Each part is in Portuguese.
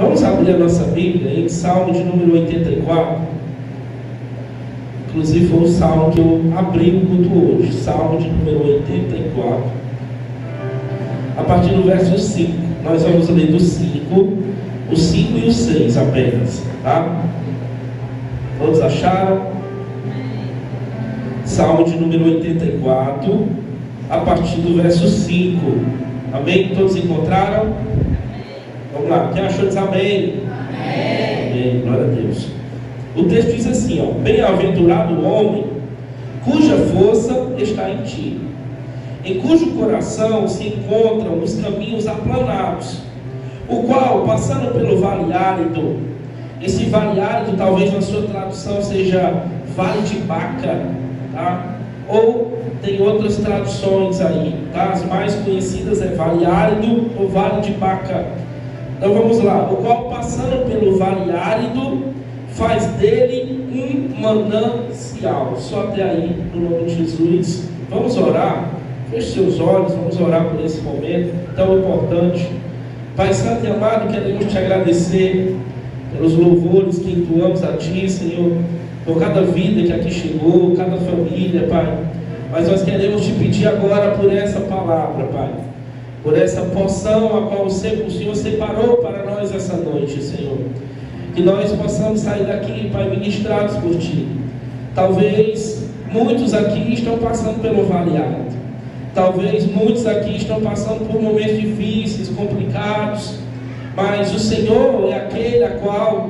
Vamos abrir a nossa Bíblia em Salmo de número 84. Inclusive foi o salmo que eu abri o culto hoje. Salmo de número 84. A partir do verso 5. Nós vamos ler do 5, o 5 e o 6 apenas, tá? Todos acharam? Salmo de número 84, a partir do verso 5. Amém? Todos encontraram? Vamos lá. Quem achou diz amém? Amém. Glória a Deus. O texto diz assim, ó: bem-aventurado o homem cuja força está em ti, em cujo coração se encontram os caminhos aplanados, o qual, passando pelo vale árido, esse vale árido talvez na sua tradução seja vale de Baca, tá? Ou tem outras traduções aí, tá? As mais conhecidas é vale árido ou vale de Baca. Então vamos lá. O qual, passando pelo vale árido, faz dele um manancial. Só até aí, no nome de Jesus. Vamos orar. Feche seus olhos, vamos orar por esse momento tão importante. Pai Santo e amado, queremos te agradecer pelos louvores que entoamos a Ti, Senhor, por cada vida que aqui chegou, cada família, Pai. Mas nós queremos te pedir agora por essa palavra, Pai, por essa porção a qual o Senhor separou para nós essa noite, Senhor. Que nós possamos sair daqui, Pai, ministrados por Ti. Talvez muitos aqui estão passando pelo vale árido. Talvez muitos aqui estão passando por momentos difíceis, complicados. Mas o Senhor é aquele a qual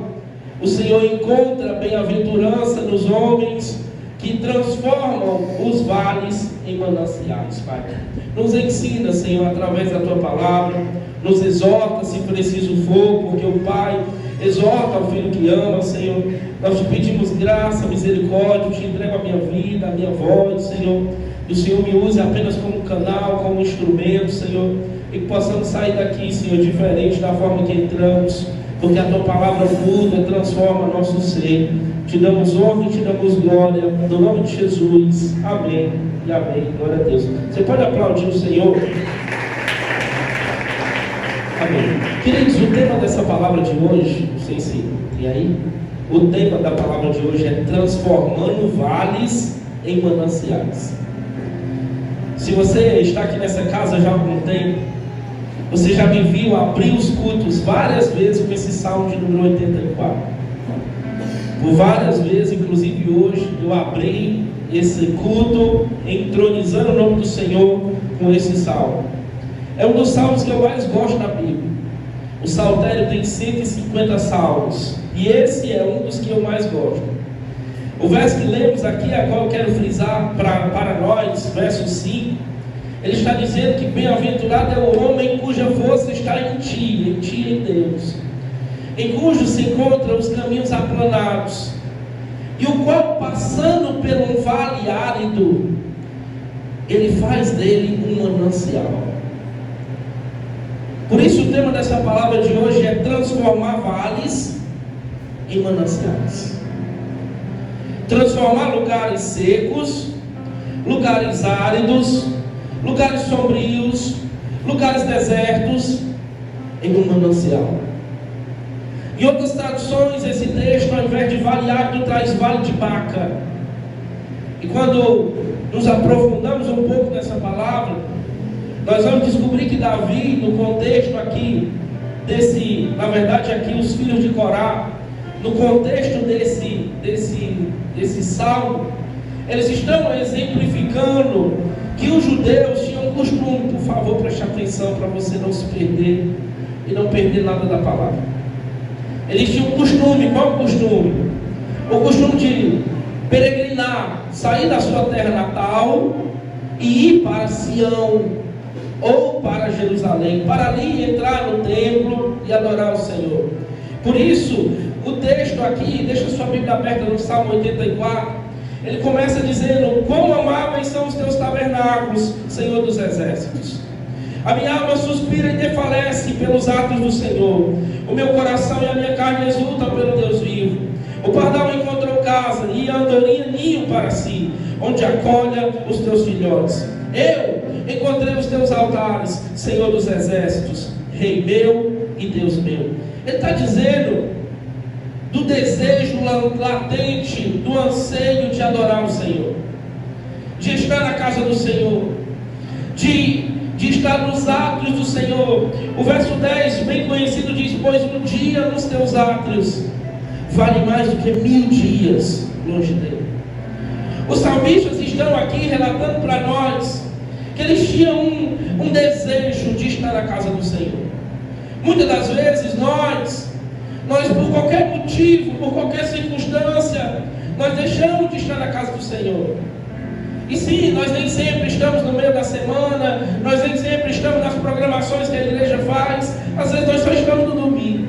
o Senhor encontra bem-aventurança nos homens que transformam os vales em mananciais, Pai. Nos ensina, Senhor, através da Tua palavra. Nos exorta, se preciso for, porque o Pai exorta ao filho que ama, Senhor. Nós te pedimos graça, misericórdia. Eu te entrego a minha vida, a minha voz, Senhor. Que o Senhor me use apenas como canal, como instrumento, Senhor. E que possamos sair daqui, Senhor, diferente da forma que entramos. Porque a Tua palavra muda, transforma nosso ser. Te damos honra e te damos glória. No nome de Jesus. Amém e amém. Glória a Deus. Você pode aplaudir o Senhor? Amém. Queridos, o tema dessa palavra de hoje, não sei se tem aí, o tema da palavra de hoje é transformando vales em mananciais. Se você está aqui nessa casa já há algum tempo, você já me viu abrir os cultos várias vezes com esse salmo de número 84. Por várias vezes, inclusive hoje, eu abri esse culto entronizando o nome do Senhor com esse salmo. É um dos salmos que eu mais gosto na Bíblia. O Saltério tem 150 salmos, e esse é um dos que eu mais gosto. O verso que lemos aqui, a qual eu quero frisar para nós, verso 5, ele está dizendo que bem-aventurado é o homem cuja força está em ti, em Deus, em cujo se encontram os caminhos aplanados, e o qual, passando por um vale árido, ele faz dele um manancial. Por isso o tema dessa palavra de hoje é transformar vales em mananciais. Transformar lugares secos, lugares áridos, lugares sombrios, lugares desertos em um manancial. Em outras traduções, esse texto, ao invés de vale árido, traz vale de Baca. E quando nos aprofundamos um pouco nessa palavra, nós vamos descobrir que Davi, no contexto aqui na verdade aqui os filhos de Corá, no contexto desse salmo, eles estão exemplificando que os judeus tinham um costume. Por favor, preste atenção para você não se perder e não perder nada da palavra. Eles tinham um costume. Qual o costume? O costume de peregrinar, sair da sua terra natal e ir para Sião ou para Jerusalém, para ali entrar no templo e adorar o Senhor. Por isso, o texto aqui, deixa sua Bíblia aberta no Salmo 84, ele começa dizendo: quão amáveis são os teus tabernáculos, Senhor dos exércitos. A minha alma suspira e desfalece pelos atos do Senhor. O meu coração e a minha carne exultam pelo Deus vivo. O pardal encontrou casa e a andorinha ninho para si, onde acolha os teus filhotes. Eu encontrei os teus altares, Senhor dos exércitos, Rei meu e Deus meu. Ele está dizendo do desejo latente, do anseio de adorar o Senhor, de estar na casa do Senhor, de estar nos átrios do Senhor. O verso 10, bem conhecido, diz: pois um dia nos teus átrios vale mais do que 1000 dias longe dele. Os salmistas estão aqui relatando para nós que eles tinham um desejo de estar na casa do Senhor. Muitas das vezes nós por qualquer motivo, por qualquer circunstância, nós deixamos de estar na casa do Senhor. E sim, nós nem sempre estamos no meio da semana, nós nem sempre estamos nas programações que a igreja faz, às vezes nós só estamos no domingo.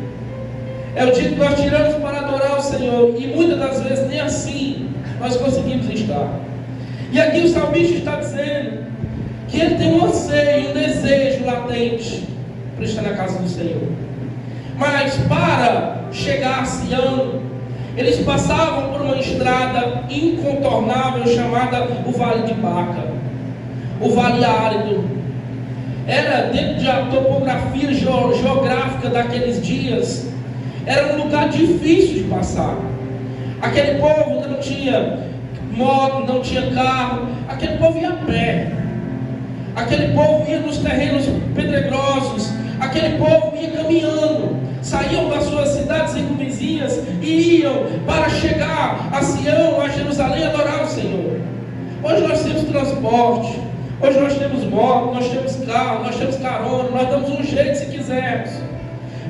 É o dia que nós tiramos para adorar o Senhor, e muitas das vezes nem assim nós conseguimos estar. E aqui o salmista está dizendo que ele tem um anseio, um desejo latente para estar na casa do Senhor. Mas para chegar a Sião, eles passavam por uma estrada incontornável chamada o Vale de Baca, o Vale Árido. Era, dentro da topografia geográfica daqueles dias, era um lugar difícil de passar. Aquele povo não tinha moto, não tinha carro, aquele povo ia a pé, aquele povo ia nos terrenos pedregosos, aquele povo ia caminhando, saíam das suas cidades circunvizinhas e iam para chegar a Sião, a Jerusalém, adorar o Senhor. Hoje nós temos transporte, hoje nós temos moto, nós temos carro, nós temos carona, nós damos um jeito se quisermos.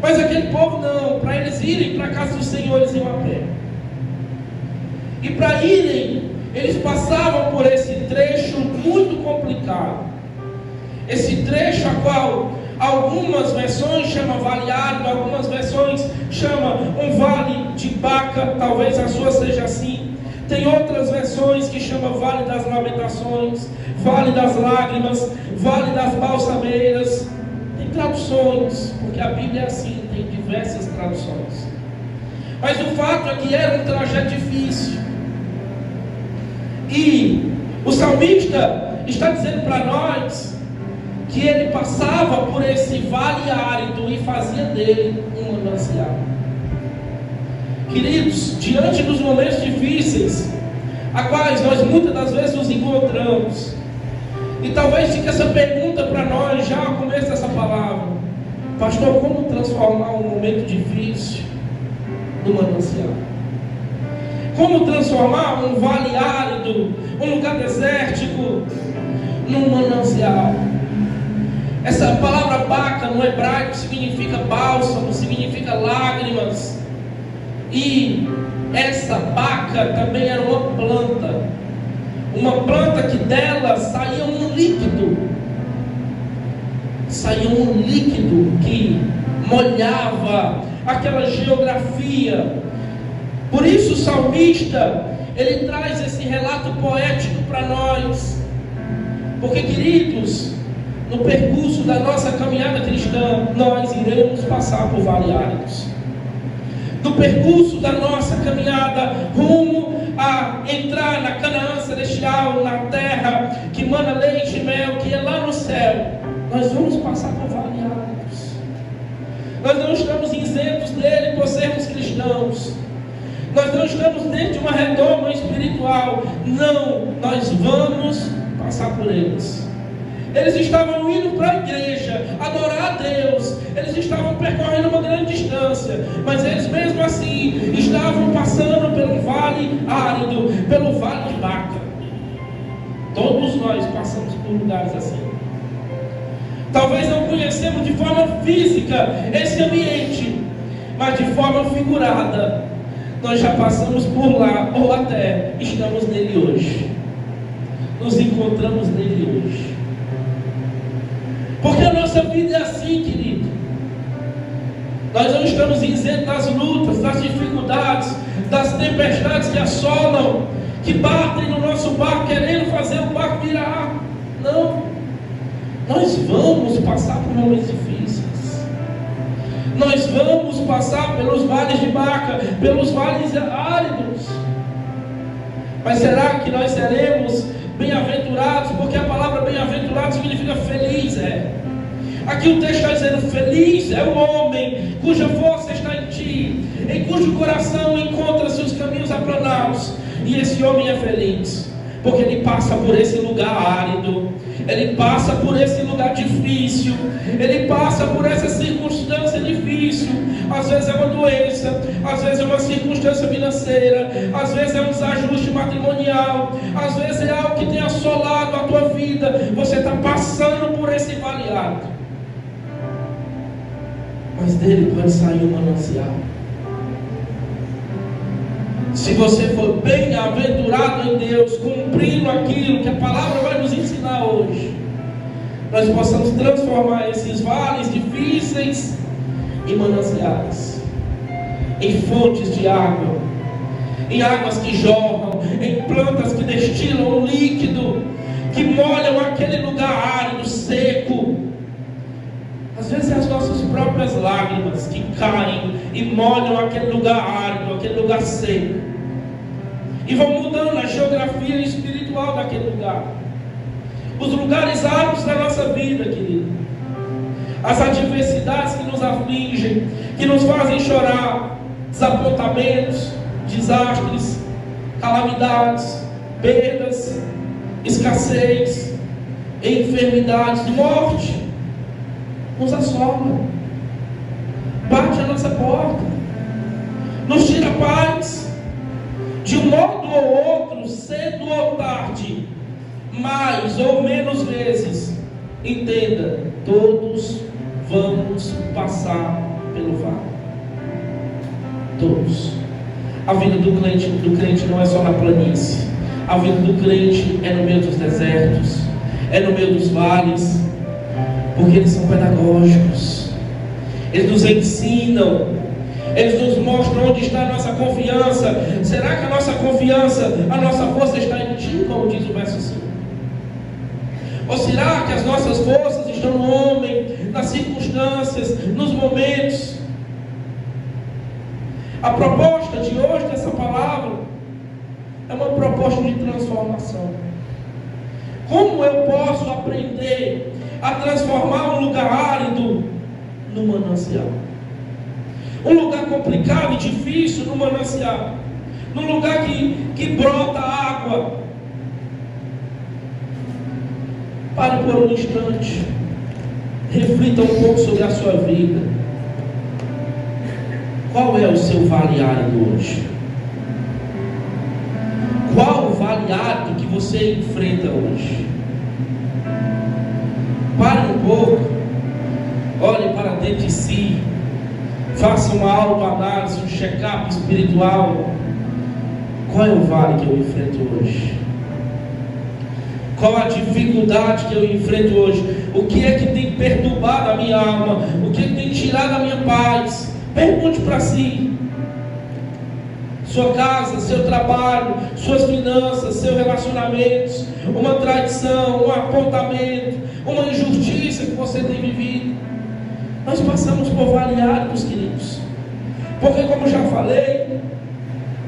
Mas aquele povo não, para eles irem para a casa do Senhor, eles iam a pé. E para irem, eles passavam por esse trecho muito complicado. Esse trecho a qual algumas versões chamam Vale Árido, algumas versões chamam um Vale de Baca, talvez a sua seja assim. Tem outras versões que chamam Vale das Lamentações, Vale das Lágrimas, Vale das Balsameiras. Tem traduções, porque a Bíblia é assim, tem diversas traduções. Mas o fato é que era um trajeto difícil. E o salmista está dizendo para nós que ele passava por esse vale árido e fazia dele um manancial. Queridos, diante dos momentos difíceis, a quais nós muitas das vezes nos encontramos, e talvez fique essa pergunta para nós já ao começo dessa palavra: pastor, como transformar um momento difícil no manancial? Como transformar um vale árido, um lugar desértico, num manancial? Essa palavra baca no hebraico significa bálsamo, significa lágrimas. E essa baca também era uma planta que dela saía um líquido. Saía um líquido que molhava aquela geografia. Por isso o salmista, ele traz esse relato poético para nós. Porque, queridos, no percurso da nossa caminhada cristã, nós iremos passar por vale áridos. No percurso da nossa caminhada rumo a entrar na Canaã celestial, na terra que mana leite e mel, que é lá no céu, nós vamos passar por vale áridos. Nós não estamos isentos dele por sermos cristãos. Nós não estamos dentro de uma redoma espiritual. Não, nós vamos passar por eles. Eles estavam indo para a igreja, adorar a Deus. Eles estavam percorrendo uma grande distância, mas eles mesmo assim estavam passando pelo vale árido, pelo vale de Baca. Todos nós passamos por lugares assim. Talvez não conhecemos de forma física esse ambiente, mas de forma figurada nós já passamos por lá, ou até estamos nele hoje. Nos encontramos nele hoje. Porque a nossa vida é assim, querido. Nós não estamos isentos das lutas, das dificuldades, das tempestades que assolam, que batem no nosso barco, querendo fazer o barco virar. Não. Nós vamos passar por momentos difíceis. Nós vamos passar pelos vales de Baca, pelos vales áridos. Mas será que nós seremos bem-aventurados? Porque a palavra bem-aventurado significa feliz, Aqui o texto está dizendo: feliz é o homem cuja força está em ti, em cujo coração encontra-se os caminhos aplanados. E esse homem é feliz, porque ele passa por esse lugar árido, ele passa por esse lugar difícil, ele passa por essa circunstância difícil. Às vezes é uma doença, às vezes é uma circunstância financeira, às vezes é um desajuste matrimonial, às vezes é algo que tem assolado a tua vida. Você está passando por esse vale árido, mas dele pode sair um manancial. Se você for bem-aventurado em Deus, cumprindo aquilo que a palavra vai nos ensinar hoje, nós possamos transformar esses vales difíceis em mananciais, em fontes de água, em águas que jorram, em plantas que destilam um líquido, que molham aquele lugar árido, seco. Às vezes é as nossas próprias lágrimas que caem e molham aquele lugar árido, aquele lugar seco, e vão mudando a geografia espiritual daquele lugar. Os lugares áridos da nossa vida, querido, as adversidades que nos afligem, que nos fazem chorar, desapontamentos, desastres, calamidades, perdas, escassez, enfermidades, morte, nos assola, bate a nossa porta, nos tira a paz. De um modo ou outro, cedo ou tarde, mais ou menos vezes, entenda, todos vamos passar pelo vale. Todos. A vida do crente não é só na planície. A vida do crente é no meio dos desertos, é no meio dos vales, porque eles são pedagógicos, eles nos ensinam, eles nos mostram onde está a nossa confiança. Será que a nossa confiança, a nossa força está em ti, como diz o verso 5? Ou será que as nossas forças estão no homem, nas circunstâncias, nos momentos? A proposta de hoje dessa palavra é uma proposta de transformação. Como eu posso aprender a transformar um lugar árido num manancial? Um lugar complicado e difícil num manancial, num lugar que brota água. Pare por um instante, reflita um pouco sobre a sua vida. Qual é o seu vale árido hoje? Qual o vale árido que você enfrenta hoje? Pare um pouco, olhe para dentro de si, faça uma autoanálise, um check-up espiritual. Qual é o vale que eu enfrento hoje? Qual a dificuldade que eu enfrento hoje? O que é que tem perturbado a minha alma? O que é que tem tirado a minha paz? Pergunte para si. Sua casa, seu trabalho, suas finanças, seus relacionamentos, uma traição, um apontamento, uma injustiça que você tem vivido. Nós passamos por vale áridos, queridos, porque, como já falei,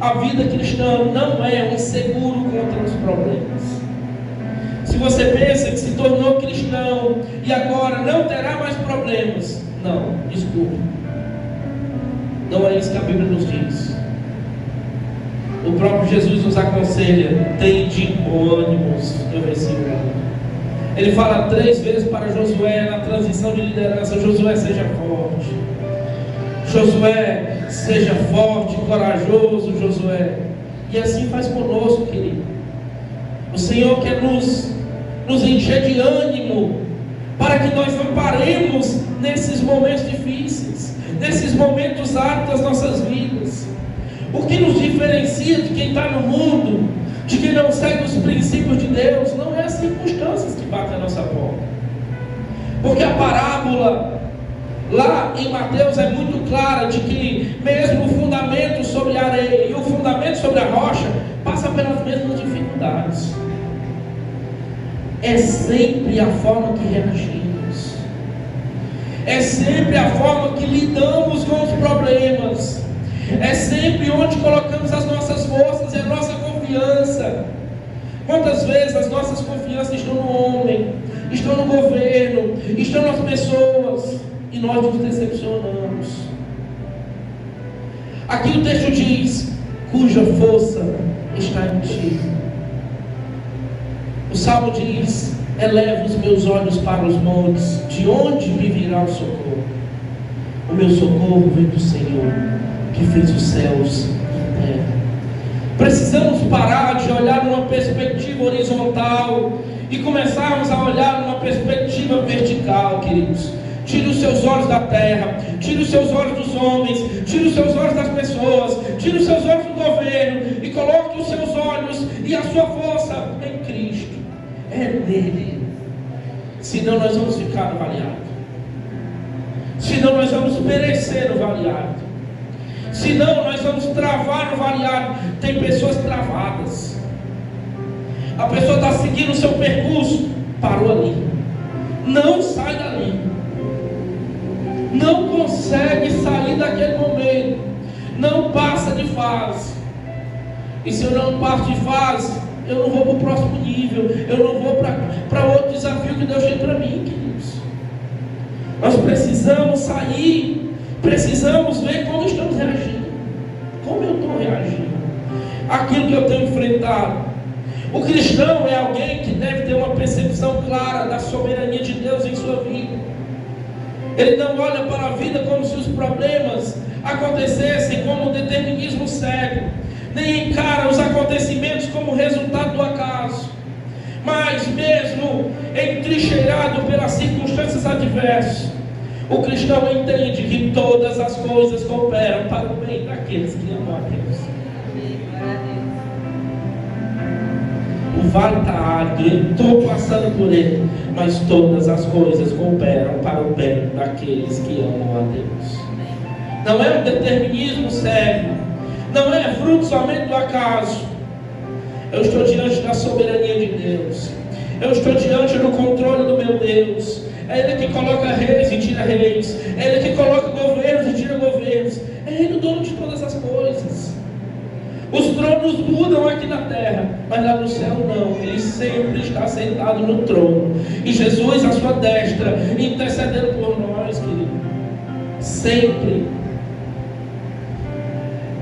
a vida cristã não é um seguro contra os problemas. Se você pensa que se tornou cristão e agora não terá mais problemas, não, desculpe, não é isso que a Bíblia nos diz. O próprio Jesus nos aconselha: tende bom ânimo, no versículo 1. Ele fala 3 vezes para Josué na transição de liderança: Josué, seja forte. Josué, seja forte, corajoso, Josué. E assim faz conosco, querido. O Senhor quer nos encher de ânimo, para que nós não paremos nesses momentos difíceis, nesses momentos áridos das nossas vidas. O que nos diferencia de quem está no mundo, de quem não segue os princípios de Deus, não é as circunstâncias que batem a nossa porta. Porque a parábola lá em Mateus é muito clara de que mesmo o fundamento sobre a areia e o fundamento sobre a rocha passa pelas mesmas dificuldades. É sempre a forma que reagimos, é sempre a forma que lidamos com os problemas, é sempre onde colocamos as nossas forças e a nossa confiança. Quantas vezes as nossas confianças estão no homem, estão no governo, estão nas pessoas, e nós nos decepcionamos. Aqui o texto diz: cuja força está em ti. O Salmo diz: eleva os meus olhos para os montes, de onde me virá o socorro? O meu socorro vem do Senhor, que fez os céus e a terra. Precisamos parar de olhar numa perspectiva horizontal e começarmos a olhar numa perspectiva vertical, queridos. Tire os seus olhos da terra, tire os seus olhos dos homens, tire os seus olhos das pessoas, tire os seus olhos do governo e coloque os seus olhos e a sua força em Cristo. É nele. Senão nós vamos ficar no vale alto. Senão nós vamos perecer no vale alto. Senão nós vamos travar no vale alto. Tem pessoas travadas. A pessoa está seguindo o seu percurso, parou ali, não sai dali, não consegue sair daquele momento, não passa de fase. E se eu não passo de fase, eu não vou para o próximo nível, eu não vou para outro desafio que Deus tem para mim, queridos. Nós precisamos sair, precisamos ver como estamos reagindo, como eu estou reagindo, aquilo que eu tenho enfrentado. O cristão é alguém que deve ter uma percepção clara da soberania de Deus em sua vida. Ele não olha para a vida como se os problemas acontecessem como um determinismo cego, nem encara os acontecimentos como resultado do acaso. Mas mesmo entrincheirado pelas circunstâncias adversas, o cristão entende que todas as coisas cooperam para o bem daqueles que amam a Deus. O vale está árido, estou passando por ele, mas todas as coisas cooperam para o bem daqueles que amam a Deus. Não é um determinismo cego, não é fruto somente do acaso. Eu estou diante da soberania de Deus, eu estou diante do controle do meu Deus. É Ele que coloca reis e tira reis, é Ele que coloca governos e tira governos, é Ele o dono de todas as coisas. Os tronos mudam aqui na terra, mas lá no céu não. Ele sempre está sentado no trono, e Jesus à sua destra, intercedendo por nós, querido. Sempre.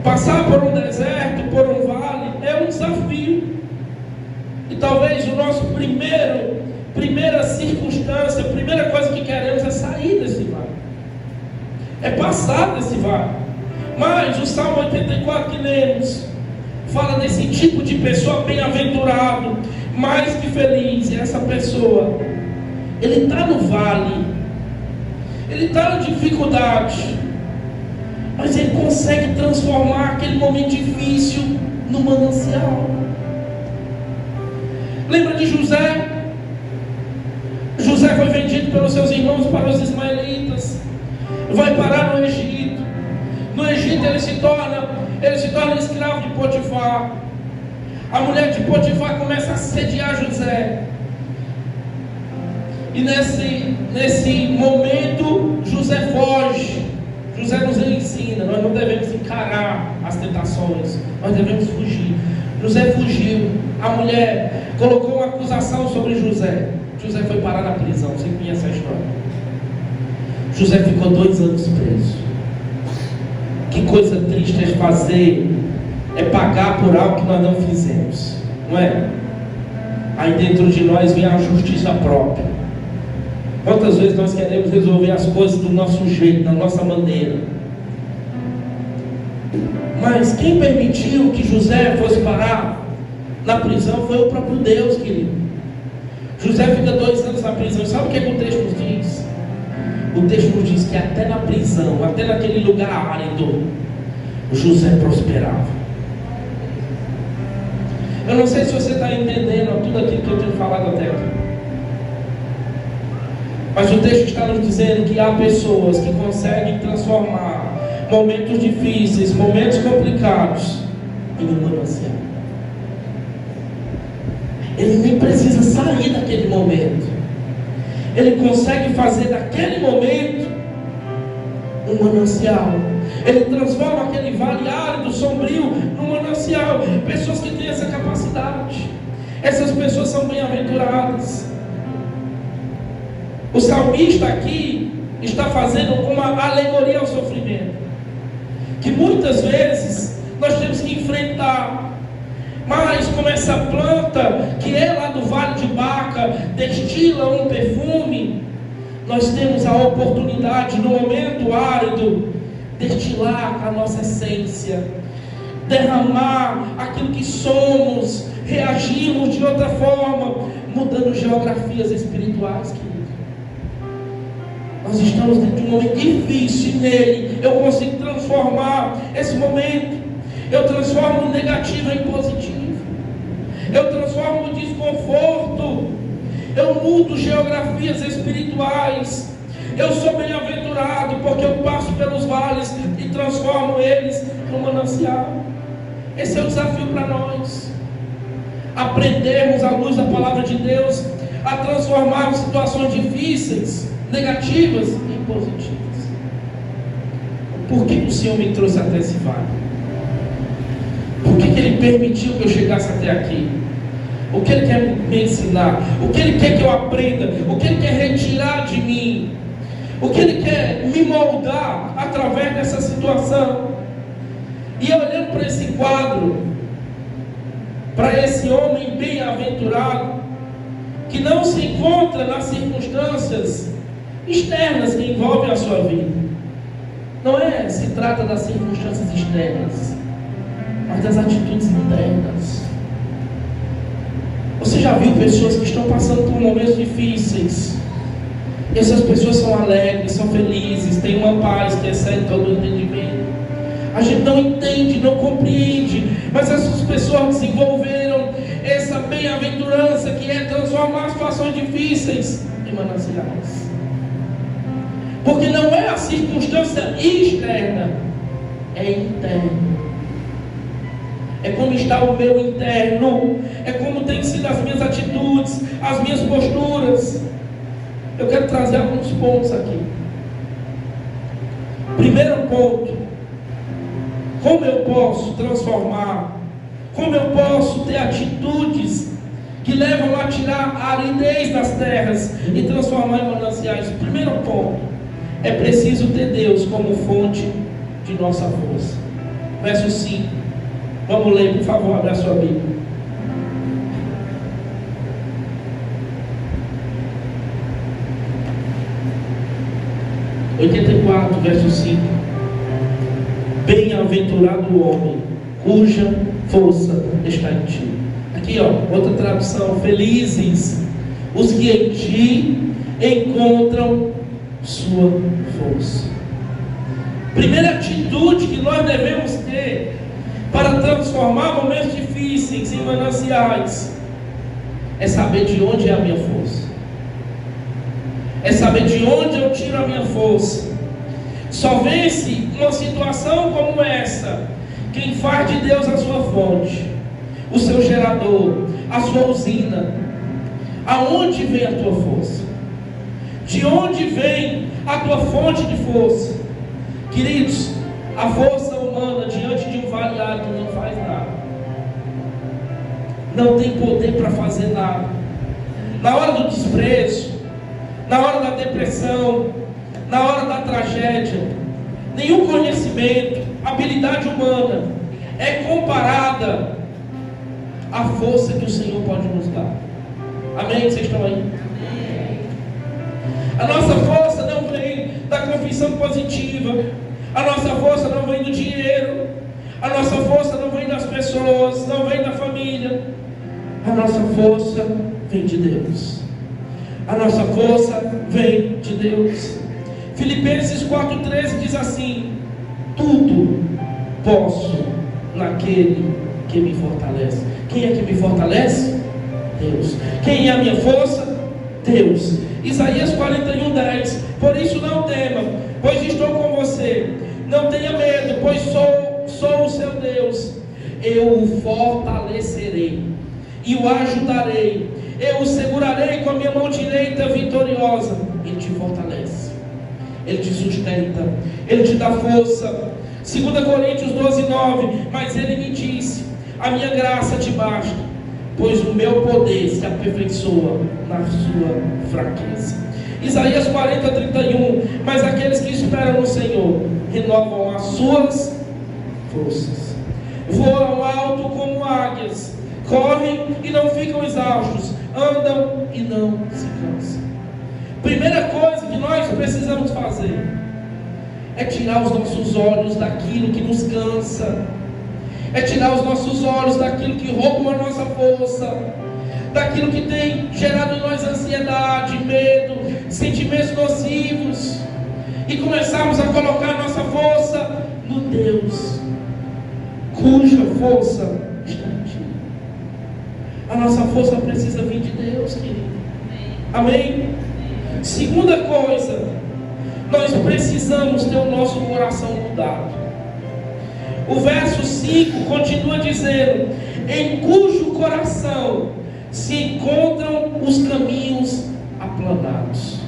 Passar por um deserto, por um vale, é um desafio. E talvez o nosso primeira circunstância, a primeira coisa que queremos é sair desse vale, é passar desse vale. Mas o Salmo 84 que lemos fala desse tipo de pessoa bem-aventurado, mais que feliz. E essa pessoa, ele está no vale, ele está na dificuldade, mas ele consegue transformar aquele momento difícil no manancial. Lembra de José? José foi vendido pelos seus irmãos para os ismaelitas, vai parar no Egito. No Egito ele se torna escravo de Potifar. A mulher de Potifar começa a assediar José. E nesse momento José foge. José nos ensina, nós não devemos encarar as tentações, nós devemos fugir. José fugiu. A mulher colocou uma acusação sobre José. José foi parar na prisão. Você conhece a história. José ficou 2 anos preso. Que coisa triste é pagar por algo que nós não fizemos, não é? Aí dentro de nós vem a justiça própria. Quantas vezes nós queremos resolver as coisas do nosso jeito, da nossa maneira? Mas quem permitiu que José fosse parar na prisão foi o próprio Deus, querido. José fica 2 anos na prisão. Sabe o que o texto nos diz? O texto nos diz que até na prisão, até naquele lugar árido, José prosperava. Eu não sei se você está entendendo tudo aquilo que eu tenho falado até aqui, mas o texto está nos dizendo que há pessoas que conseguem transformar momentos difíceis, momentos complicados, em um manancial. Ele nem precisa sair daquele momento. Ele consegue fazer daquele momento um manancial. Ele transforma aquele vale árido, sombrio, num manancial. Pessoas que têm essa capacidade, essas pessoas são bem-aventuradas. O salmista aqui está fazendo uma alegoria ao sofrimento, que muitas vezes nós temos que enfrentar. Mas como essa planta que é lá do Vale de Baca destila um perfume, nós temos a oportunidade no momento árido destilar a nossa essência, derramar aquilo que somos, reagirmos de outra forma, mudando geografias espirituais, querido. Nós estamos dentro de um momento difícil, e nele eu consigo transformar esse momento. Eu transformo o negativo em positivo. Eu transformo o desconforto. Eu mudo geografias espirituais. Eu sou bem-aventurado porque eu passo pelos vales e transformo eles num manancial. Esse é o desafio para nós. Aprendermos à luz da palavra de Deus a transformar situações difíceis, negativas, em positivas. Por que o Senhor me trouxe até esse vale? Por que Ele permitiu que eu chegasse até aqui? O que Ele quer me ensinar? O que Ele quer que eu aprenda? O que Ele quer retirar de mim? O que Ele quer me moldar através dessa situação? E olhando para esse quadro, para esse homem bem-aventurado, que não se encontra nas circunstâncias externas que envolvem a sua vida. Não se trata das circunstâncias externas, mas das atitudes internas. Você já viu pessoas que estão passando por momentos difíceis? E essas pessoas são alegres, são felizes, têm uma paz que excede todo o entendimento. A gente não entende, não compreende, mas essas pessoas desenvolveram essa bem-aventurança que é transformar situações difíceis em mananciais. Porque não é a circunstância externa, é interno. É como está o meu interno, é como tem sido as minhas atitudes, as minhas posturas. Eu quero trazer alguns pontos aqui. Primeiro ponto: como eu posso transformar, como eu posso ter atitudes que levam a tirar a aridez das terras e transformar em mananciais. Primeiro ponto: é preciso ter Deus como fonte de nossa força. Verso 5. Vamos ler, por favor, abre a sua Bíblia. (84), verso 5. Bem-aventurado o homem cuja força está em ti. Aqui, outra tradução: felizes os que em ti encontram sua força. Primeira atitude que nós devemos ter para transformar momentos difíceis em mananciais é saber de onde é a minha força. É saber de onde eu tiro a minha força. Só vence uma situação como essa quem faz de Deus a sua fonte, o seu gerador, a sua usina. Aonde vem a tua força? De onde vem a tua fonte de força? Queridos, a força humana diante de um vale árido não faz nada. Não tem poder para fazer nada. Na hora do desprezo, na hora da depressão, na hora da tragédia, nenhum conhecimento, habilidade humana é comparada à força que o Senhor pode nos dar. Amém? Vocês estão aí? Amém. A nossa força não vem da confissão positiva. A nossa força não vem do dinheiro. A nossa força não vem das pessoas, não vem da família. A nossa força vem de Deus. A nossa força vem de Deus. Filipenses 4,13 diz assim: tudo posso naquele que me fortalece. Quem é que me fortalece? Deus. Quem é a minha força? Deus. Isaías 41:10. Por isso não tema, pois estou com você. Não tenha medo, pois sou o seu Deus. Eu o fortalecerei e o ajudarei. Eu o segurarei com a minha mão direita vitoriosa. Ele te fortalece, Ele te sustenta, Ele te dá força. 2 Coríntios 12:9. Mas Ele me disse: a minha graça te basta, pois o meu poder se aperfeiçoa na sua fraqueza. Isaías 40:31. Mas aqueles que esperam no Senhor renovam as suas forças, voam alto como águias, correm e não ficam exaustos, andam e não se cansam. Primeira coisa que nós precisamos fazer é tirar os nossos olhos daquilo que nos cansa, é tirar os nossos olhos daquilo que rouba a nossa força, daquilo que tem gerado em nós ansiedade, medo, sentimentos nocivos, e começarmos a colocar a nossa força no Deus cuja força está em ti. A nossa força precisa vir de Deus, querido. Amém? Segunda coisa, nós precisamos ter o nosso coração mudado. O verso 5 continua dizendo: em cujo coração se encontram os caminhos aplanados.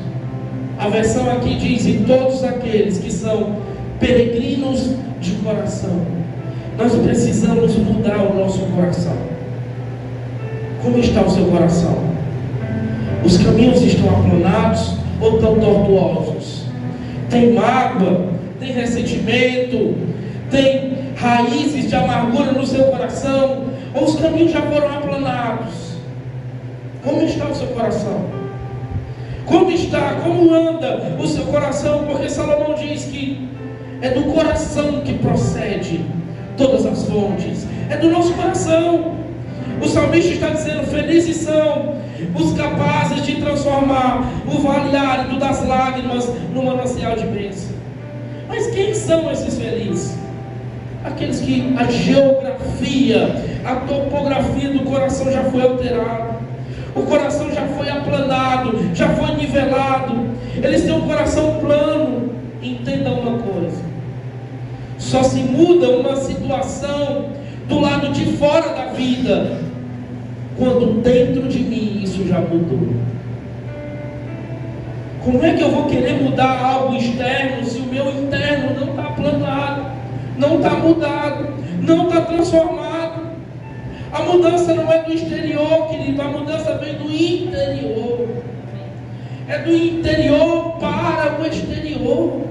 A versão aqui diz: e todos aqueles que são peregrinos de coração. Nós precisamos mudar o nosso coração. Como está o seu coração? Os caminhos estão aplanados ou estão tortuosos? Tem mágoa, tem ressentimento, tem raízes de amargura no seu coração, ou os caminhos já foram aplanados? Como está o seu coração? Como está, como anda o seu coração? Porque Salomão diz que é do coração que procede todas as fontes, é do nosso coração. O salmista está dizendo: felizes são os capazes de transformar o vale árido das lágrimas no manancial de bênção. Mas quem são esses felizes? Aqueles que a geografia, a topografia do coração já foi alterada, o coração já foi aplanado, já foi nivelado. Eles têm um coração plano. Entenda uma coisa: só se muda uma situação do lado de fora da vida quando dentro de mim isso já mudou. Como é que eu vou querer mudar algo externo se o meu interno não está aplanado, não está mudado, não está transformado? A mudança não é do exterior, querido, a mudança vem do interior. É do interior para o exterior.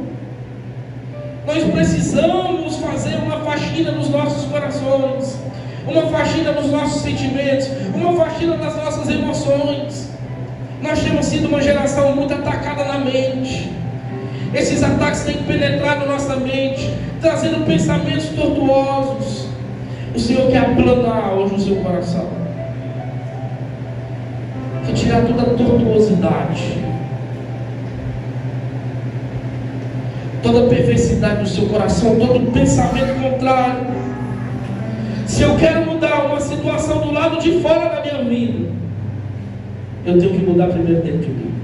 Nós precisamos fazer uma faxina nos nossos corações, uma faxina nos nossos sentimentos, uma faxina nas nossas emoções. Nós temos sido uma geração muito atacada na mente. Esses ataques têm penetrado na nossa mente, trazendo pensamentos tortuosos. O Senhor quer aplanar hoje o seu coração, quer tirar toda a tortuosidade, toda a perversidade do seu coração, todo pensamento contrário. Se eu quero mudar uma situação do lado de fora da minha vida, eu tenho que mudar primeiro dentro de mim.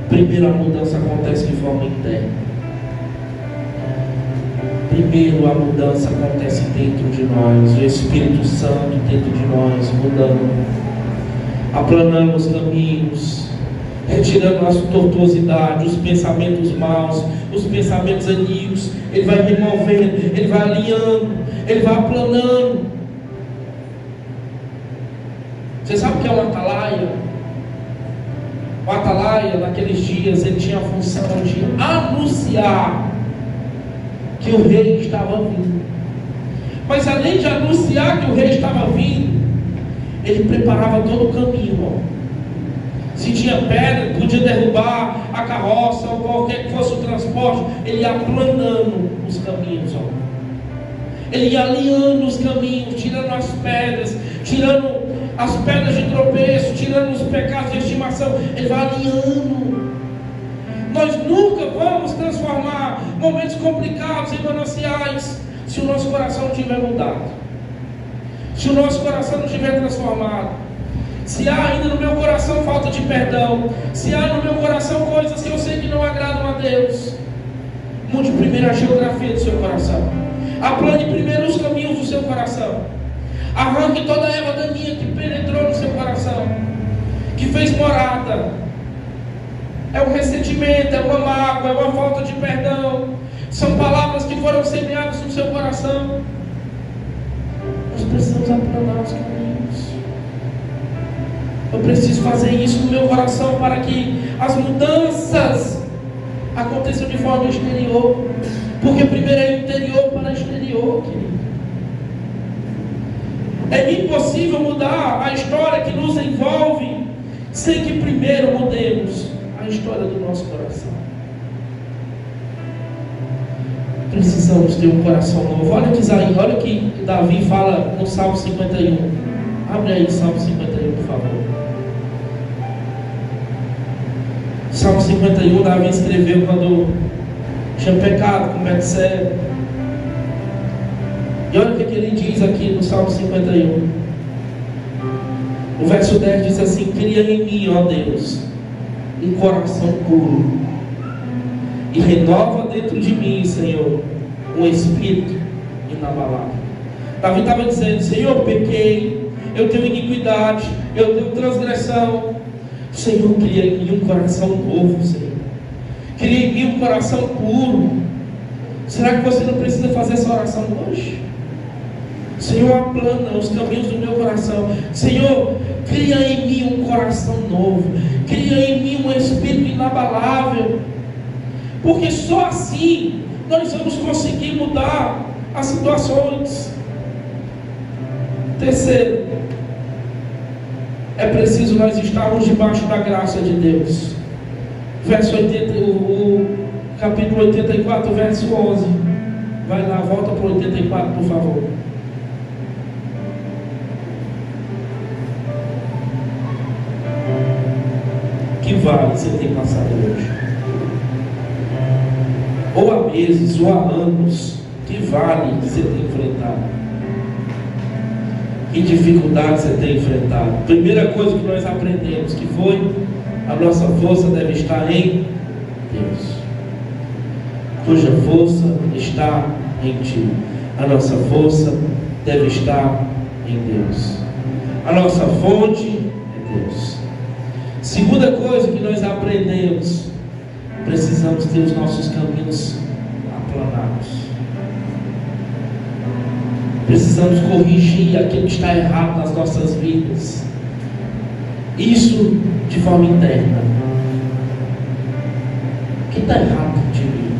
Primeiro a mudança acontece de forma interna. Primeiro a mudança acontece dentro de nós, o Espírito Santo dentro de nós, mudando, aplanando os caminhos, retirando a tortuosidade, os pensamentos maus, os pensamentos antigos. Ele vai removendo, ele vai alinhando, ele vai aplanando. Você sabe o que é um atalaia? O atalaia, naqueles dias, ele tinha a função de anunciar que o rei estava vindo. Mas além de anunciar que o rei estava vindo, ele preparava todo o caminho, ó. Se tinha pedra, podia derrubar a carroça ou qualquer que fosse o transporte, ele ia aplanando os caminhos, ó. Ele ia alinhando os caminhos, tirando as pedras, tirando as pedras de tropeço, tirando os pecados de estimação. Ele vai alinhando. Nós nunca vamos transformar momentos complicados em mananciais se o nosso coração não estiver mudado, se o nosso coração não estiver transformado. Se há ainda no meu coração falta de perdão, se há no meu coração coisas que eu sei que não agradam a Deus, mude primeiro a geografia do seu coração, aplane primeiro os caminhos do seu coração, arranque toda a erva daninha que penetrou no seu coração, que fez morada. É um ressentimento, é uma mágoa, é uma falta de perdão, são palavras que foram semeadas no seu coração. Nós precisamos aplanar os caminhos. Eu preciso fazer isso no meu coração para que as mudanças aconteçam de forma exterior. Porque primeiro é interior para exterior, querido. É impossível mudar a história que nos envolve sem que primeiro mudemos a história do nosso coração. Precisamos ter um coração novo. Olha o que Davi fala no Salmo 51. Abre aí Salmo 51, por favor. Salmo 51, Davi escreveu quando tinha pecado com Betseba. E olha o que ele diz aqui no Salmo 51. O verso 10 diz assim: cria em mim, ó Deus, um coração puro, e renova dentro de mim, Senhor, um espírito inabalável. Davi estava dizendo: Senhor, eu pequei, eu tenho iniquidade, eu tenho transgressão. Senhor, cria em mim um coração novo, Senhor. Cria em mim um coração puro. Será que você não precisa fazer essa oração hoje? Senhor, aplana os caminhos do meu coração. Senhor, cria em mim um coração novo. Cria em mim um espírito inabalável. Porque só assim nós vamos conseguir mudar as situações. Terceiro, é preciso nós estarmos debaixo da graça de Deus. Capítulo 84, verso 11. Vai lá, volta para o 84, por favor. Que vale você tem passado hoje? Ou há meses, ou há anos, que vale você tem enfrentado? Que dificuldade você tem enfrentado? Primeira coisa que nós aprendemos que foi: a nossa força deve estar em Deus, cuja força está em ti. A nossa força deve estar em Deus. A nossa fonte é Deus. Segunda coisa que nós aprendemos: precisamos ter os nossos caminhos aplanados. Precisamos corrigir aquilo que está errado nas nossas vidas. Isso de forma interna. O que está errado de mim?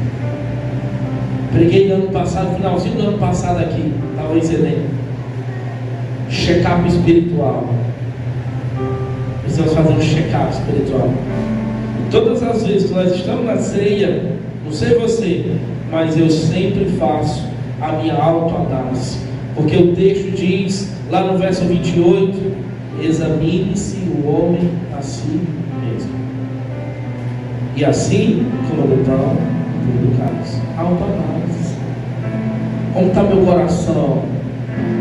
Preguei no ano passado, finalzinho do ano passado aqui, talvez você lembre. Check-up espiritual. Precisamos fazer um check-up espiritual. E todas as vezes que nós estamos na ceia, não sei você, mas eu sempre faço a minha autoanálise. Porque o texto diz, lá no verso 28, examine-se o homem a si mesmo, e assim comunidade educados. Autoanálise. Como está meu coração?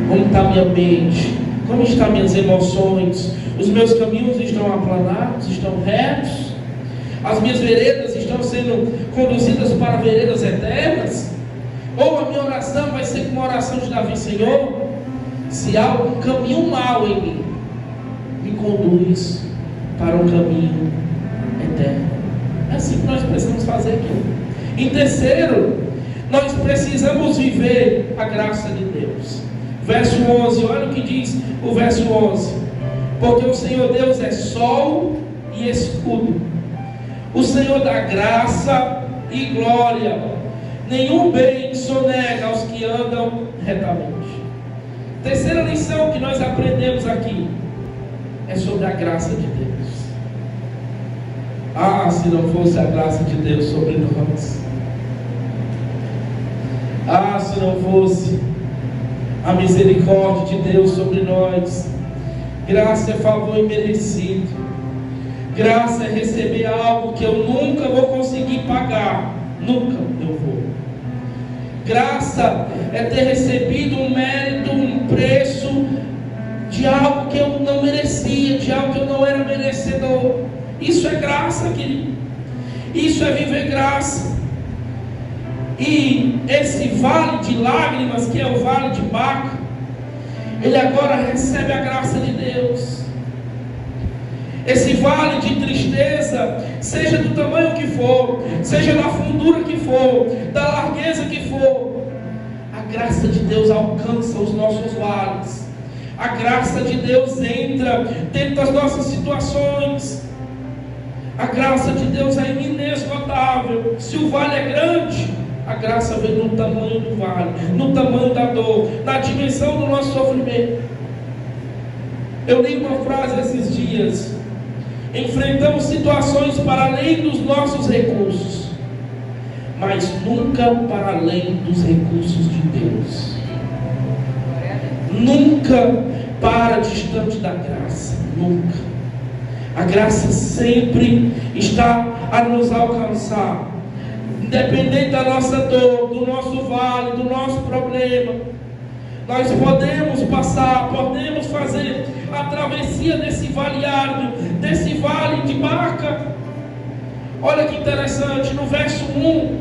Como está minha mente? Como estão minhas emoções? Os meus caminhos estão aplanados? Estão retos? As minhas veredas estão sendo conduzidas para veredas eternas? Ou a minha oração vai ser como a oração de Davi: Senhor, se há um caminho mau em mim, me conduz para um caminho eterno. É assim que nós precisamos fazer aqui. Em terceiro, nós precisamos viver a graça de Deus. Verso 11, olha o que diz o verso 11: porque o Senhor Deus é sol e escudo, o Senhor dá graça e glória, nenhum bem sonega aos que andam retamente. Terceira lição que nós aprendemos aqui é sobre a graça de Deus. Se não fosse a graça de Deus sobre nós, se não fosse a misericórdia de Deus sobre nós. Graça é favor imerecido. Graça é receber algo que eu nunca vou conseguir pagar. Nunca eu vou. Graça é ter recebido um mérito, um preço de algo que eu não merecia, de algo que eu não era merecedor. Isso é graça, querido. Isso é viver graça. E esse vale de lágrimas, que é o vale de Baca, ele agora recebe a graça de Deus. Esse vale de tristeza, seja do tamanho que for, seja da fundura que for, da largueza que for, a graça de Deus alcança os nossos vales. A graça de Deus entra dentro das nossas situações. A graça de Deus é inesgotável. Se o vale é grande, a graça vem no tamanho do vale, no tamanho da dor, na dimensão do nosso sofrimento. Eu li uma frase esses dias: enfrentamos situações para além dos nossos recursos, mas nunca para além dos recursos de Deus. Nunca para distante da graça, nunca. A graça sempre está a nos alcançar, independente da nossa dor, do nosso vale, do nosso problema. Nós podemos passar, podemos fazer a travessia desse vale árduo, desse vale de Baca. Olha que interessante, no verso 1,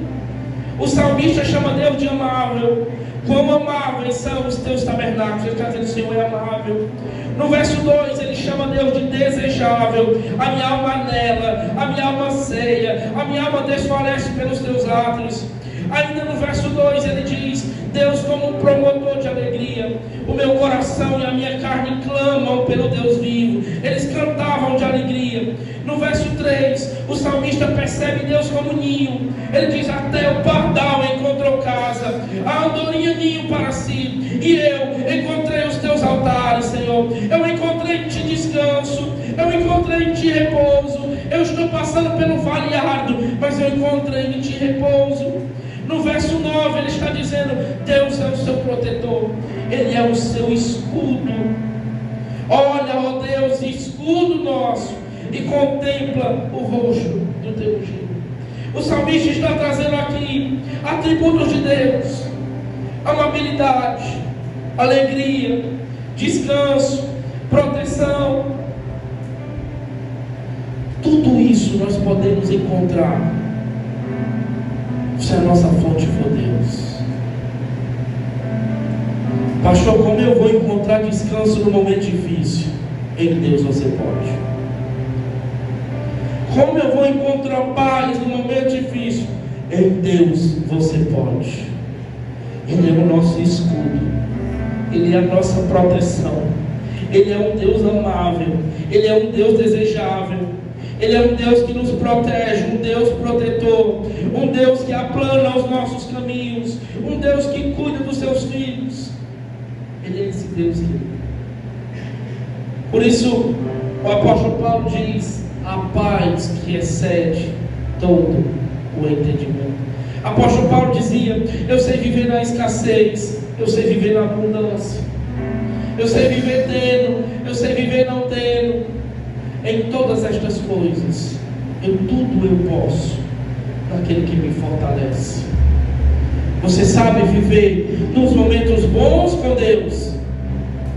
o salmista chama Deus de amável. Quão amáveis são os teus tabernáculos. Ele está dizendo: o Senhor é amável. No verso 2, ele chama Deus de desejável. A minha alma anela, a minha alma anseia, a minha alma desfalece pelos teus átrios. Ainda no verso 2 ele diz: Deus como um promotor de alegria. O meu coração e a minha carne clamam pelo Deus vivo. Eles cantavam de alegria. No verso 3, o salmista percebe Deus como ninho. Ele diz: até o pardal encontrou casa, a andorinha ninho para si. E eu encontrei os teus altares, Senhor. Eu encontrei em ti descanso, eu encontrei em ti repouso. Eu estou passando pelo vale árduo, mas eu encontrei em ti repouso. No verso 9 ele está dizendo: Deus é o seu protetor, Ele é o seu escudo. Olha, ó Deus, escudo nosso, e contempla o rosto do teu ungido. O salmista está trazendo aqui atributos de Deus: amabilidade, alegria, descanso, proteção. Tudo isso nós podemos encontrar se a nossa fonte for Deus. Pastor, como eu vou encontrar descanso no momento difícil? Em Deus você pode. Como eu vou encontrar paz no momento difícil? Em Deus você pode. Ele é o nosso escudo, Ele é a nossa proteção, Ele é um Deus amável, Ele é um Deus desejável, Ele é um Deus que nos protege, um Deus protetor, um Deus que aplana os nossos caminhos, um Deus que cuida dos seus filhos. Ele é esse Deus querido. Por isso o apóstolo Paulo diz: a paz que excede todo o entendimento. O apóstolo Paulo dizia: eu sei viver na escassez, eu sei viver na abundância, eu sei viver tendo, eu sei viver não tendo. Em todas estas coisas, tudo eu posso naquele que me fortalece. Você sabe viver nos momentos bons com Deus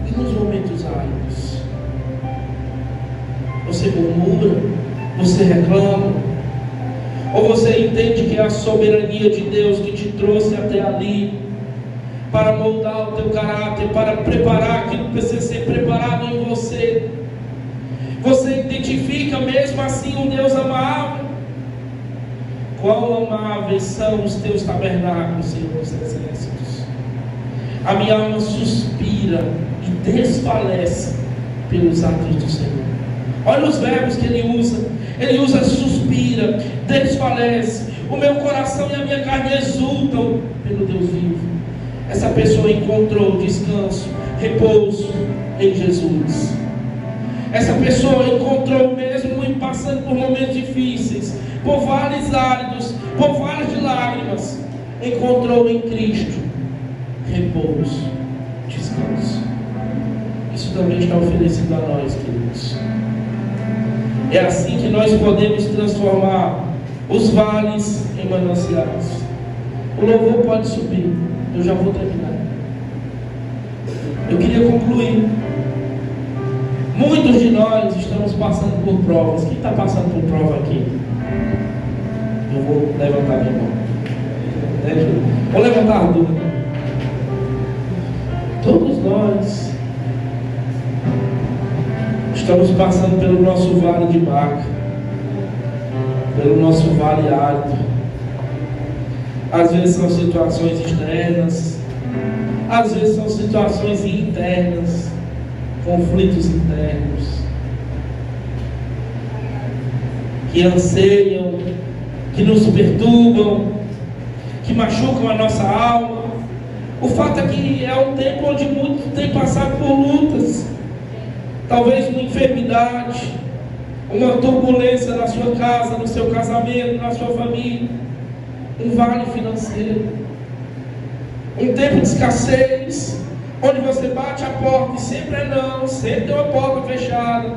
e nos momentos áridos. Você murmura, você reclama, ou você entende que é a soberania de Deus que te trouxe até ali para moldar o teu caráter, para preparar aquilo que precisa ser preparado em você. Você identifica mesmo assim um Deus amável? Quão amáveis são os teus tabernáculos, Senhor dos exércitos. A minha alma suspira e desfalece pelos atos do Senhor. Olha os verbos que ele usa. Ele usa suspira, desfalece. O meu coração e a minha carne exultam pelo Deus vivo. Essa pessoa encontrou descanso, repouso em Jesus. Essa pessoa encontrou, mesmo em passando por momentos difíceis, por vales áridos, por vales de lágrimas, encontrou em Cristo repouso, descanso. Isso também está oferecido a nós, queridos. É assim que nós podemos transformar os vales em mananciais. O louvor pode subir, eu já vou terminar. Eu queria concluir. Muitos de nós estamos passando por provas. Quem está passando por prova aqui? Eu vou levantar minha mão. Vou levantar a dúvida. Todos nós estamos passando pelo nosso vale de Baca, pelo nosso vale árido. Às vezes são situações externas, às vezes são situações internas. conflitos internos, que anseiam, que nos perturbam, que machucam a nossa alma. O fato é que é um tempo onde muitos têm passado por lutas, talvez uma enfermidade, uma turbulência na sua casa, no seu casamento, na sua família, um vale financeiro, um tempo de escassez, onde você bate a porta e sempre é não, sempre tem uma porta fechada,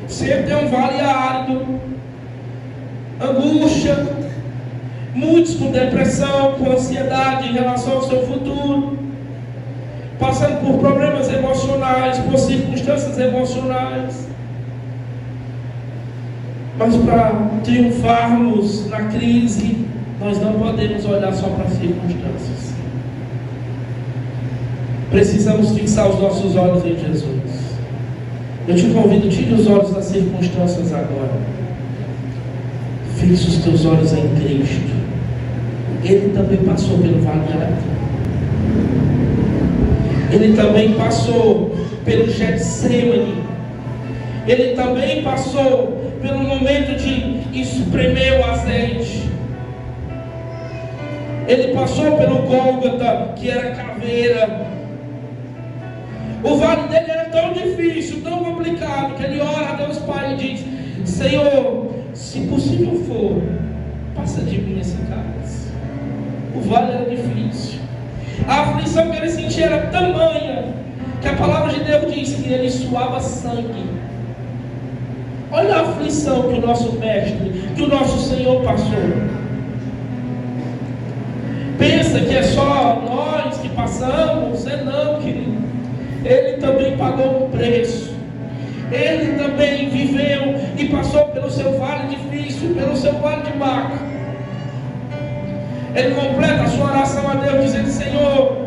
sempre tem um vale árido, angústia, muitos com depressão, com ansiedade em relação ao seu futuro, passando por problemas emocionais, por circunstâncias emocionais. Mas para triunfarmos na crise, nós não podemos olhar só para as circunstâncias. Precisamos fixar os nossos olhos em Jesus. Eu te convido, tire os olhos das circunstâncias agora. Fixe os teus olhos em Cristo. Ele também passou pelo vale árido. Ele também passou pelo Getsemane. Ele também passou pelo momento de espremer o azeite. Ele passou pelo Gólgota, que era caveira. O vale dele era tão difícil, tão complicado, que ele ora a Deus Pai e diz: Senhor, se possível for, passa de mim esse cálice. O vale era difícil. A aflição que ele sentia era tamanha, que a palavra de Deus diz que ele suava sangue. Olha a aflição que o nosso mestre, que o nosso Senhor passou. Pensa que é só nós que passamos? É não, querido. Ele também pagou um preço. Ele também viveu e passou pelo seu vale difícil, pelo seu vale de Baca. Ele completa a sua oração a Deus dizendo: Senhor,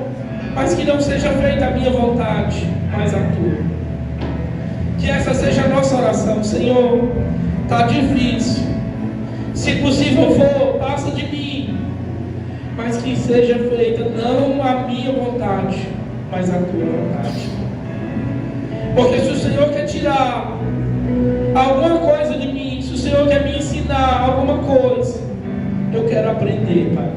mas que não seja feita a minha vontade, mas a tua. Que essa seja a nossa oração. Senhor, está difícil. Se possível for, passa de mim. Mas que seja feita não a minha vontade, mas a tua vontade. Porque se o Senhor quer tirar alguma coisa de mim, se o Senhor quer me ensinar alguma coisa, eu quero aprender, Pai.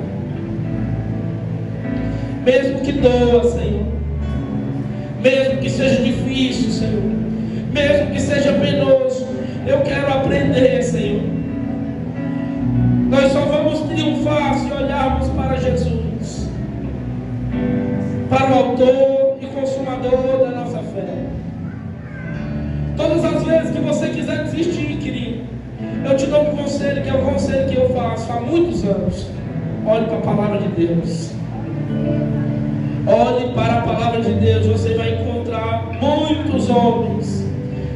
Mesmo que doa, Senhor. Mesmo que seja difícil, Senhor. Mesmo que seja penoso, eu quero aprender, Senhor. Nós só vamos triunfar se olharmos para Jesus, para o autor e consumador da nossa fé. Todas as vezes que você quiser desistir, querido, eu te dou um conselho, que é o conselho que eu faço há muitos anos. Olhe para a palavra de Deus. Olhe para a palavra de Deus. Você vai encontrar muitos homens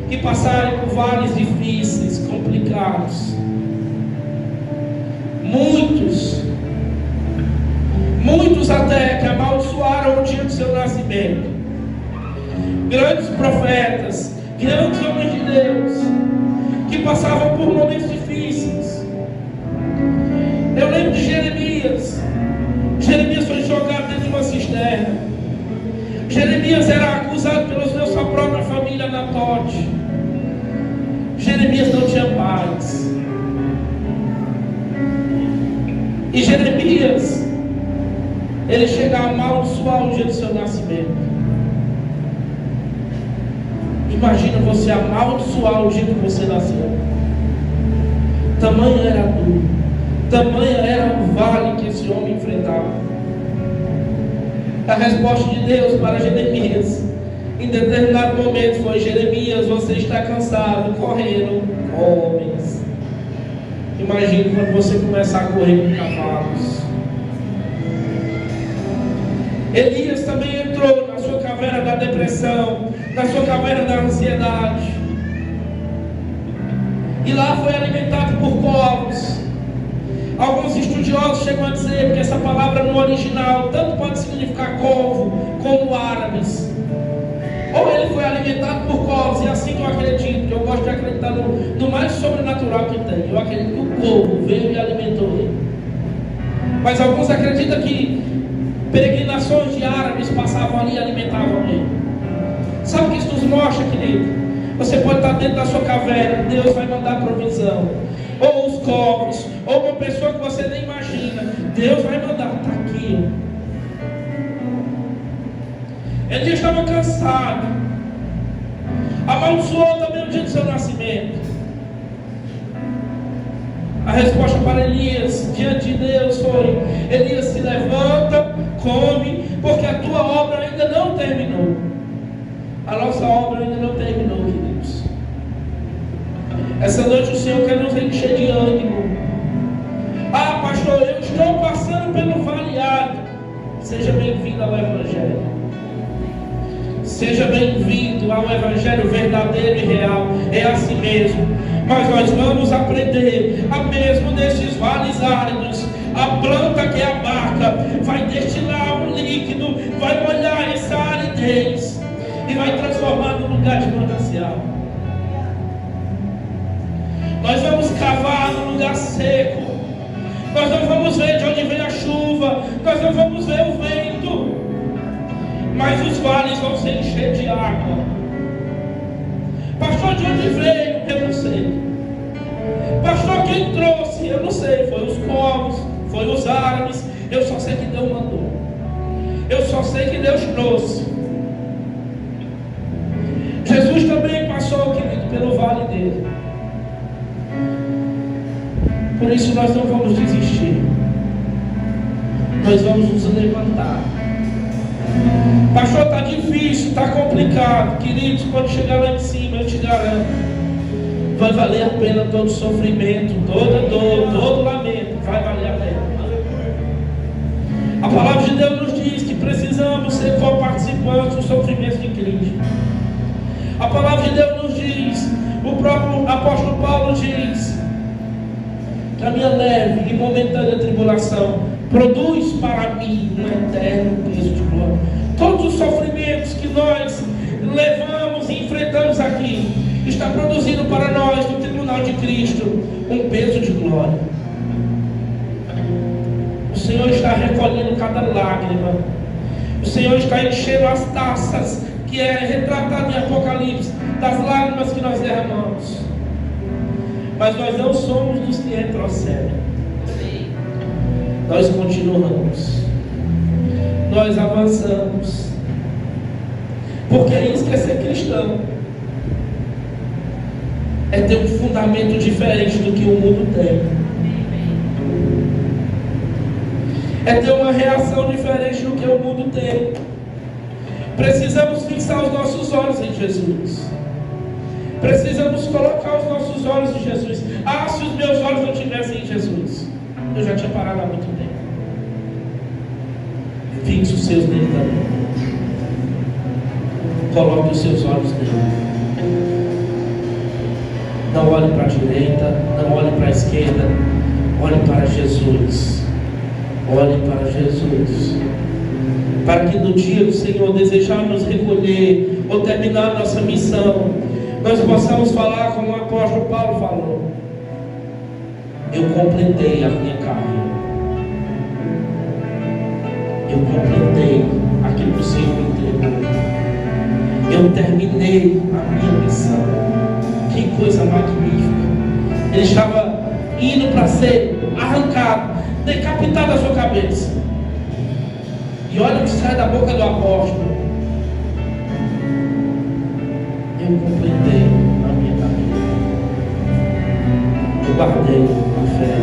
que passaram por vales difíceis, complicados. Muitos até que amaldiçoaram o dia do seu nascimento. Grandes profetas, grandes homens de Deus, que passavam por momentos difíceis. Eu lembro de Jeremias. Jeremias foi jogado dentro de uma cisterna. Jeremias era acusado pela sua própria família Anatote. Jeremias não tinha paz. E Jeremias, ele chega a amaldiçoar o dia do seu nascimento. Imagina você amaldiçoar o dia que você nasceu. Tamanha era a dor, tamanha era o vale que esse homem enfrentava. A resposta de Deus para Jeremias, em determinado momento, foi: Jeremias, você está cansado, correndo com homens. Imagine quando você começar a correr com cavalos. Elias também entrou na sua caverna da depressão, na sua caverna da ansiedade. E lá foi alimentado por corvos. Alguns estudiosos chegam a dizer, porque essa palavra no original tanto pode significar corvo como árabes. Ou ele foi alimentado por corvos, e assim que eu acredito, eu gosto de acreditar no mais sobrenatural que tem. Eu acredito que o corvo veio e alimentou ele. Mas alguns acreditam que peregrinações de árabes passavam ali e alimentavam ele. Sabe o que os mostra, querido. Você pode estar dentro da sua caverna, Deus vai mandar provisão. Ou os covos, ou uma pessoa que você nem imagina, Deus vai mandar. Está aqui. Ele estava cansado, amaldiçoou também o dia do seu nascimento. A resposta para Elias, diante de Deus, foi: Elias, se levanta, come, porque a tua obra ainda não terminou. A nossa obra ainda não terminou, queridos. Essa noite o Senhor quer nos encher de ânimo. Ah, pastor, eu estou passando pelo vale árido. Seja bem-vindo ao Evangelho. Seja bem-vindo ao Evangelho verdadeiro e real. É assim mesmo. Mas nós vamos aprender a mesmo nesses vales áridos, a planta que é a barca vai destilar um líquido, vai molhar essa aridez e vai transformar num lugar de manancial. Nós vamos cavar num lugar seco. Nós não vamos ver de onde vem a chuva, nós não vamos ver o vento, mas os vales vão se encher de água. Pastor, de onde veio? Eu não sei. Pastor, quem trouxe? Eu não sei. Foi os povos, foi os árabes. Eu só sei que Deus mandou. Eu só sei que Deus trouxe. Jesus também passou, querido, pelo vale dele. Por isso nós não vamos desistir. Nós vamos nos levantar. Pastor, está difícil, está complicado. Queridos, quando chegar lá em cima, eu te garanto, vai valer a pena todo sofrimento, toda dor, todo lamento. Vai valer a pena. A palavra de Deus nos diz que precisamos ser co-participantes do sofrimento de Cristo. A palavra de Deus nos diz, o próprio apóstolo Paulo diz, que a minha leve e momentânea tribulação produz para mim um eterno peso de glória. Todos os sofrimentos que nós levamos e enfrentamos aqui está produzindo para nós, no tribunal de Cristo, um peso de glória. O Senhor está recolhendo cada lágrima. O Senhor está enchendo as taças, que é retratado em Apocalipse, das lágrimas que nós derramamos. Mas nós não somos dos que retrocedem. Nós continuamos. Nós avançamos. Porque é isso que é ser cristão. É ter um fundamento diferente do que o mundo tem. É ter uma reação diferente do que o mundo tem. Precisamos fixar os nossos olhos em Jesus. Precisamos colocar os nossos olhos em Jesus. Ah, se os meus olhos não estivessem em Jesus, eu já tinha parado há muito tempo. Fixe os seus nele também. Coloque os seus olhos nele. Não olhe para a direita, não olhe para a esquerda. Olhe para Jesus. Olhe para Jesus. Para que no dia que o Senhor desejar nos recolher ou terminar nossa missão, nós possamos falar como o apóstolo Paulo falou: eu completei a minha carreira. Eu completei aquilo que o Senhor me entregou. Eu terminei a minha missão. Que coisa magnífica. Ele estava indo para ser arrancado, decapitado da sua cabeça. E olha o que sai da boca do apóstolo: eu completei a minha carreira. Eu guardei a fé.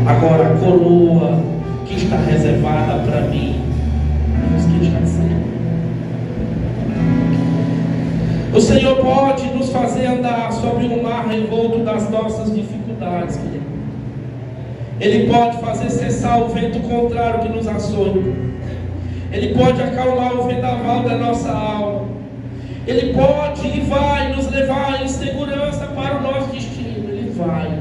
Agora a coroa que está reservada para mim, Deus que está sendo. O Senhor pode nos fazer andar sobre um mar revolto das nossas dificuldades, querido. Ele pode fazer cessar o vento contrário que nos açoita. Ele pode acalmar o vendaval da nossa alma. Ele pode e vai nos levar em segurança para o nosso destino. Ele vai.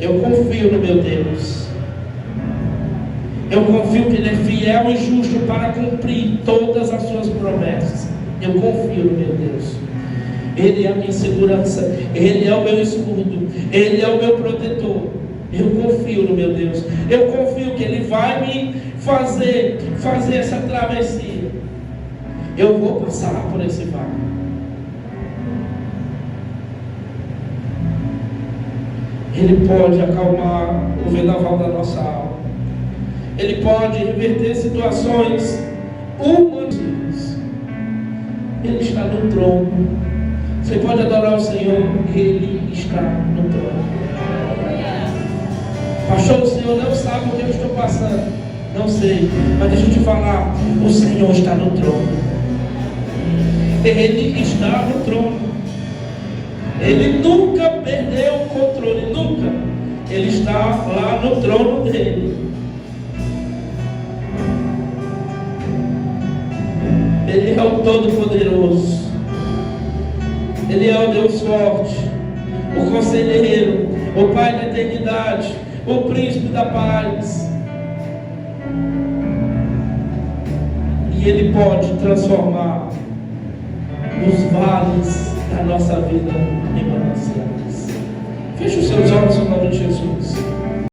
Eu confio no meu Deus. Eu confio que Ele é fiel e justo para cumprir todas as suas promessas. Eu confio no meu Deus. Ele é a minha segurança. Ele é o meu escudo. Ele é o meu protetor. Eu confio no meu Deus. Eu confio que Ele vai me fazer essa travessia. Eu vou passar por esse vale. Ele pode acalmar o vendaval da nossa alma. Ele pode reverter situações humanas. Ele está no trono. Você pode adorar o Senhor, Ele está no trono. Pastor, o Senhor não sabe o que eu estou passando. Não sei, mas deixa eu te falar, o Senhor está no trono. Ele está no trono. Ele nunca perdeu o controle, nunca. Ele está lá no trono dele. Ele é o Todo-Poderoso. Ele é o Deus forte, o Conselheiro, o Pai da eternidade, o Príncipe da paz. E Ele pode transformar os vales da nossa vida em mananciais. Feche os seus olhos em nome de Jesus.